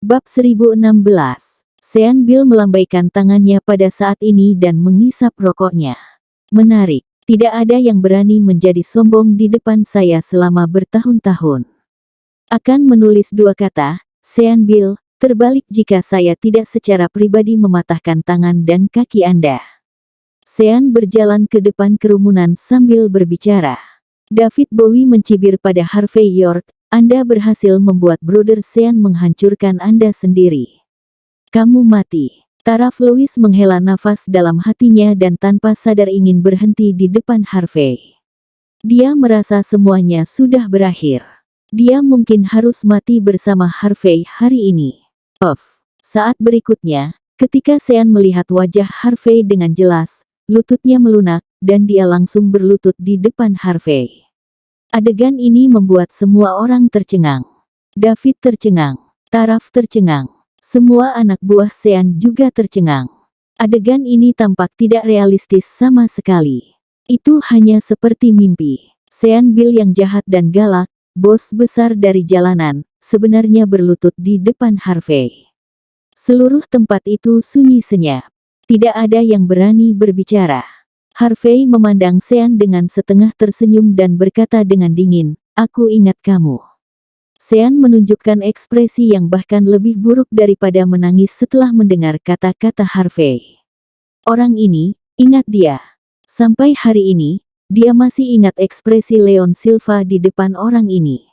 Bab 1016. Sean Bill melambaikan tangannya pada saat ini dan mengisap rokoknya. Menarik, tidak ada yang berani menjadi sombong di depan saya selama bertahun-tahun. Akan menulis dua kata, Sean Bill, terbalik jika saya tidak secara pribadi mematahkan tangan dan kaki Anda. Sean berjalan ke depan kerumunan sambil berbicara. David Bowie mencibir pada Harvey York, Anda berhasil membuat Brother Sean menghancurkan Anda sendiri. Kamu mati. Taraf Lewis menghela nafas dalam hatinya dan tanpa sadar ingin berhenti di depan Harvey. Dia merasa semuanya sudah berakhir. Dia mungkin harus mati bersama Harvey hari ini. Saat berikutnya, ketika Sean melihat wajah Harvey dengan jelas, lututnya melunak, dan dia langsung berlutut di depan Harvey. Adegan ini membuat semua orang tercengang. David tercengang. Taraf tercengang. Semua anak buah Sean juga tercengang. Adegan ini tampak tidak realistis sama sekali. Itu hanya seperti mimpi. Sean Bill yang jahat dan galak, bos besar dari jalanan, sebenarnya berlutut di depan Harvey. Seluruh tempat itu sunyi senyap. Tidak ada yang berani berbicara. Harvey memandang Sean dengan setengah tersenyum dan berkata dengan dingin, "Aku ingat kamu." Sean menunjukkan ekspresi yang bahkan lebih buruk daripada menangis setelah mendengar kata-kata Harvey. Orang ini, ingat dia. Sampai hari ini, dia masih ingat ekspresi Leon Silva di depan orang ini.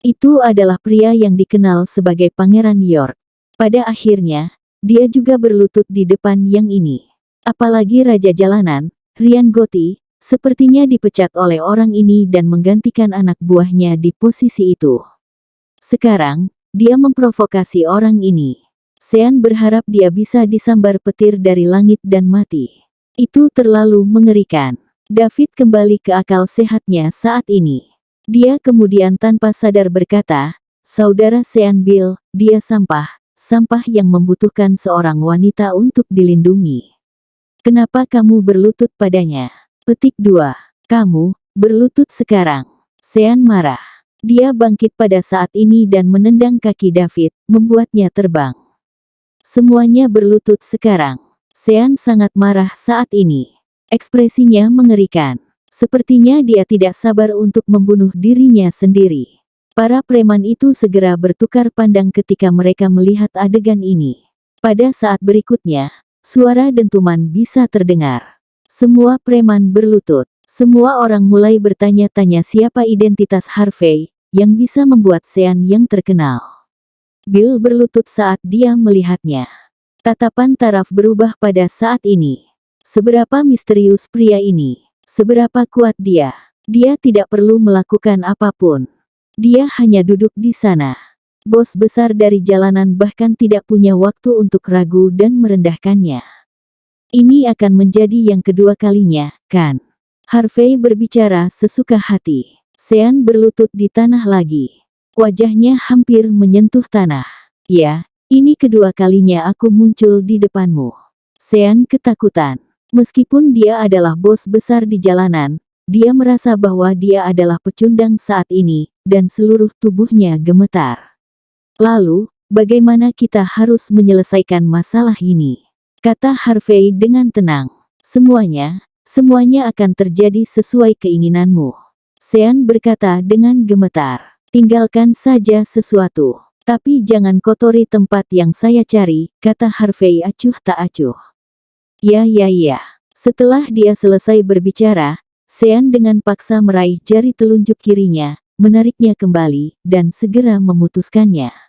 Itu adalah pria yang dikenal sebagai Pangeran York. Pada akhirnya, dia juga berlutut di depan yang ini. Apalagi Raja Jalanan, Ryan Gotti, sepertinya dipecat oleh orang ini dan menggantikan anak buahnya di posisi itu. Sekarang, dia memprovokasi orang ini. Sean berharap dia bisa disambar petir dari langit dan mati. Itu terlalu mengerikan. David kembali ke akal sehatnya saat ini. Dia kemudian tanpa sadar berkata, "Saudara Sean Bill, dia sampah yang membutuhkan seorang wanita untuk dilindungi. Kenapa kamu berlutut padanya?" Petik 2. Kamu berlutut sekarang. Sean marah. Dia bangkit pada saat ini dan menendang kaki David, membuatnya terbang. Semuanya berlutut sekarang. Sean sangat marah saat ini. Ekspresinya mengerikan. Sepertinya dia tidak sabar untuk membunuh dirinya sendiri. Para preman itu segera bertukar pandang ketika mereka melihat adegan ini. Pada saat berikutnya, suara dentuman bisa terdengar. Semua preman berlutut. Semua orang mulai bertanya-tanya siapa identitas Harvey, yang bisa membuat Sean yang terkenal. Bill berlutut saat dia melihatnya. Tatapan taraf berubah pada saat ini. Seberapa misterius pria ini? Seberapa kuat dia? Dia tidak perlu melakukan apapun. Dia hanya duduk di sana. Bos besar dari jalanan bahkan tidak punya waktu untuk ragu dan merendahkannya. Ini akan menjadi yang kedua kalinya, kan? Harvey berbicara sesuka hati. Sean berlutut di tanah lagi. Wajahnya hampir menyentuh tanah. Ya, ini kedua kalinya aku muncul di depanmu. Sean ketakutan. Meskipun dia adalah bos besar di jalanan, dia merasa bahwa dia adalah pecundang saat ini, dan seluruh tubuhnya gemetar. Lalu, bagaimana kita harus menyelesaikan masalah ini? Kata Harvey dengan tenang. Semuanya akan terjadi sesuai keinginanmu. Sean berkata dengan gemetar. Tinggalkan saja sesuatu. Tapi jangan kotori tempat yang saya cari, kata Harvey acuh tak acuh. Ya. Setelah dia selesai berbicara, Sean dengan paksa meraih jari telunjuk kirinya, menariknya kembali, dan segera memutuskannya.